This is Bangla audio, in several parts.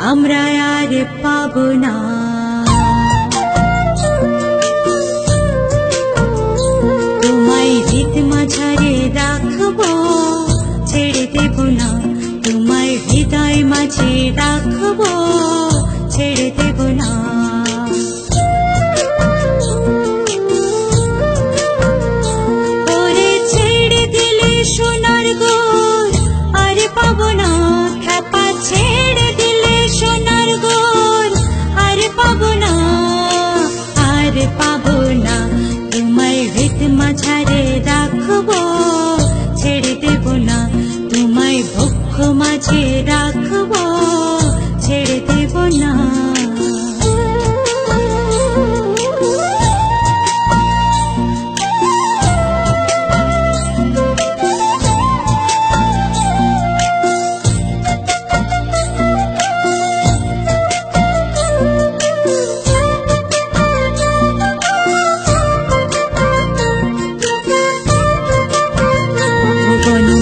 আমরা আর পাবো না। তোমায় হৃদ মাঝারে রাখবো, ছেড়ে দেব না। তোমায় হৃদয় মাঝে রাখবো, ছেড়ে দেব না। ওরে ছেড়ে দিলে সোনার গোর আর পাবো না। খ্যাপা ছেড়ে দিলে সোনার গোর আর পাবো না, আর পাবো না। তোমায় হৃদ মাঝারে রাখবো, ছেড়ে দেব না। তোমায় বক্ষ মাঝে রাখবো, ছেড়ে দেব না।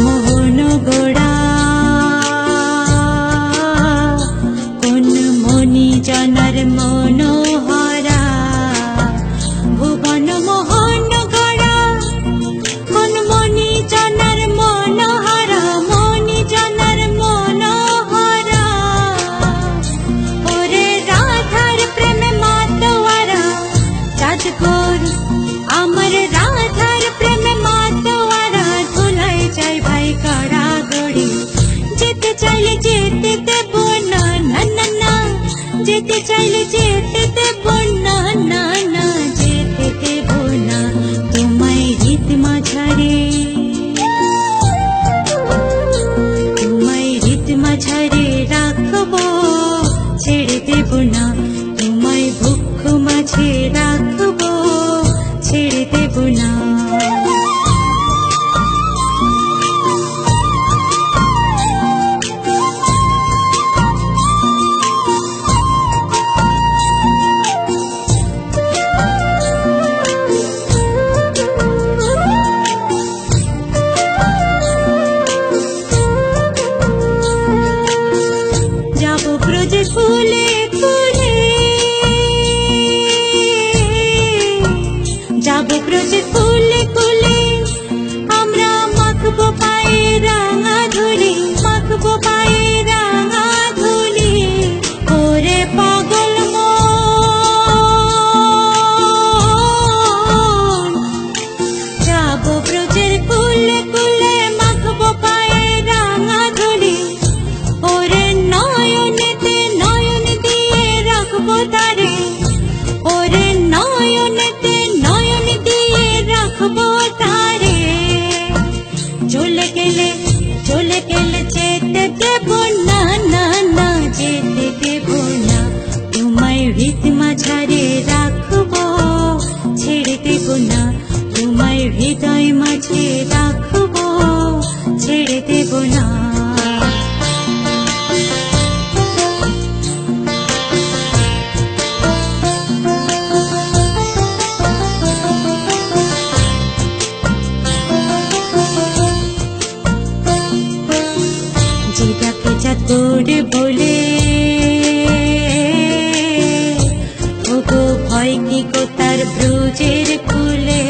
মোহন গোড়া কোন মনি জানার মনোহরা। ভুবন মোহন গোড়া কোন মনি জানার মনোহরা, মনি জানার মনোহরা। ওরে রাধার প্রেমে মাতোয়ারা, চাঁদগোর আমার রাধার প্রেমে মাতোয়ারা। ধুলায় যাই ভাই কারাগড়ি, যেতে চাইলে যেতে দেব না, না না না। যেতে চাইলে যেতে দেব না, না না, যেতে দেব না। তোমায় হৃদ মাঝারে, তোমায় হৃদ মাঝারে রাখবো, ছেড়ে দেব না। তোমায় বক্ষ মাঝে রাখবো, ছেড়ে দেব না। যাবো ব্রজে ফুলে ফুলে, যাবো ব্রজে ফুলে ফুলে। আমরা মাখবো পায়ে রাঙা ধুলি, মাখবো পায়ে রাঙা ধুলি। ওরে পাগল মন, যাবো ব্রজের ফুলে ফুলে, মাখবো পায়ে রাঙা ধুলি। ওরে নয়নেতে নয়ন দিয়ে রাখবো তারে, ওরে নয়নেতে নয়ন দিয়ে রাখবো তারে। চলে গেলে যেতে দেব না, না না, যেতে দেব না। তোমায় হৃদ মাঝারে রাখবো, ছেড়ে দেব না। তোমায় হৃদয় মাঝে রাখবো, ছেড়ে দেব না। যেটাকে চাতুর বলে, ওগো ভয় কি গো তার ব্রজের কুলে।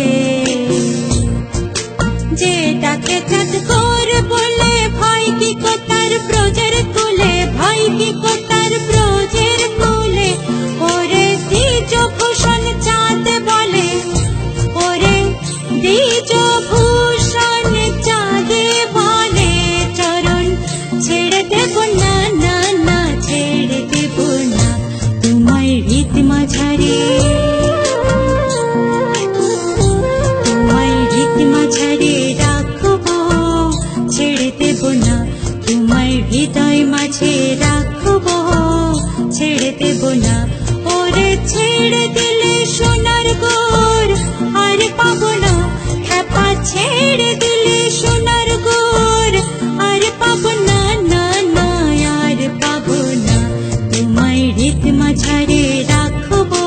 যেটাকে চাতুর বলে, ভয় কি গো তার ব্রজের কুলে, ভয় কি গো তার ব্রজের কুলে। ওরে দ্বিজ ভূষণ চাঁদ বলে, ওরে দ্বিজ ভূষণ চাঁদ বলে। চরণ ছেড়ে দেব না, না না, ছেড়ে দেব না। তোমায় হৃদ মাঝারে, তোমায় হৃদ মাঝারে রাখবো, ছেড়ে দেব না। তোমায় হৃদয় মাঝে রাখবো, ছেড়ে দেব না। ওরে ছেড়ে দিলে সোনার গোর আর পাবো না। খ্যাপা ছেড়ে দিলে সোনার গোর আর পাবো না, না না, আর পাবো না। তোমায় হৃদ মাঝারে রাখবো,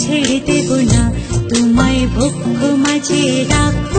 ছেড়ে দেব না। তোমায় বক্ষ মাঝে রাখবো,